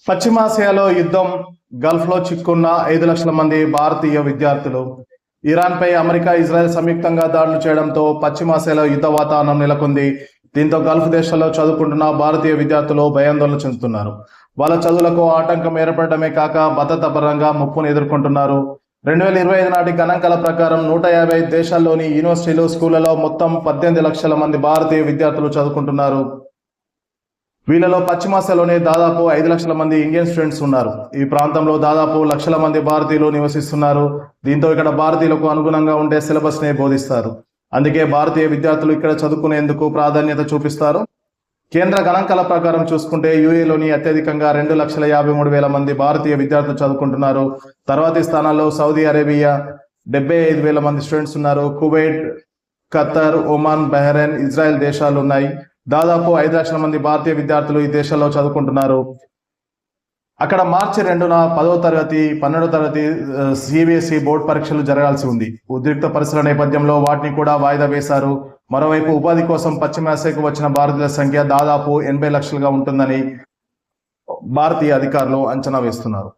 పశ్చిమాసియాలో యుద్ధం, గల్ఫ్లో చిక్కున్న 5 లక్షల మంది భారతీయ విద్యార్థులు. ఇరాన్పై అమెరికా, ఇజ్రాయెల్ సంయుక్తంగా దాడులు చేయడంతో పశ్చిమాసియాలో యుద్ధ వాతావరణం నెలకొంది. దీంతో గల్ఫ్ దేశాల్లో చదువుకుంటున్న భారతీయ విద్యార్థులు భయాందోళన చెందుతున్నారు. వాళ్ళ చదువులకు ఆటంకం ఏర్పడటమే కాక భద్రతా పరంగా ముప్పును ఎదుర్కొంటున్నారు. 2025 నాటి గణాంకాల ప్రకారం 155 దేశాల్లోని యూనివర్సిటీలు, స్కూళ్లలో మొత్తం 18 లక్షల మంది భారతీయ విద్యార్థులు చదువుకుంటున్నారు. వీళ్ళలో పశ్చిమాసియాలోనే దాదాపు 5 లక్షల మంది ఇండియన్ స్టూడెంట్స్ ఉన్నారు. ఈ ప్రాంతంలో దాదాపు లక్షల మంది భారతీయులు నివసిస్తున్నారు. దీంతో ఇక్కడ భారతీయులకు అనుగుణంగా ఉండే సిలబస్ నే బోధిస్తారు. అందుకే భారతీయ విద్యార్థులు ఇక్కడ చదువుకునేందుకు ప్రాధాన్యత చూపిస్తారు. కేంద్ర గణాంకాల ప్రకారం చూసుకుంటే యూఏలోని అత్యధికంగా 2,53,000 మంది భారతీయ విద్యార్థులు చదువుకుంటున్నారు. తర్వాతి స్థానాల్లో సౌదీ అరేబియా 75,000 మంది స్టూడెంట్స్ ఉన్నారు. Kuwait, Khattar, Oman, Bahrain, Israel దేశాలు ఉన్నాయి. దాదాపు 5 లక్షల మంది భారతీయ విద్యార్థులు ఈ దేశాల్లో చదువుకుంటున్నారు. అక్కడ మార్చి 2న 10వ తరగతి, 12వ తరగతి సిబిఎస్ఈ బోర్డు పరీక్షలు జరగాల్సి ఉంది. ఉద్రిక్త పరిస్థితుల నేపథ్యంలో వాటిని కూడా వాయిదా వేశారు. మరోవైపు ఉపాధి కోసం పశ్చిమాసియాకు వచ్చిన భారతీయుల సంఖ్య దాదాపు 80 లక్షలుగా ఉంటుందని భారతీయ అధికారులు అంచనా వేస్తున్నారు.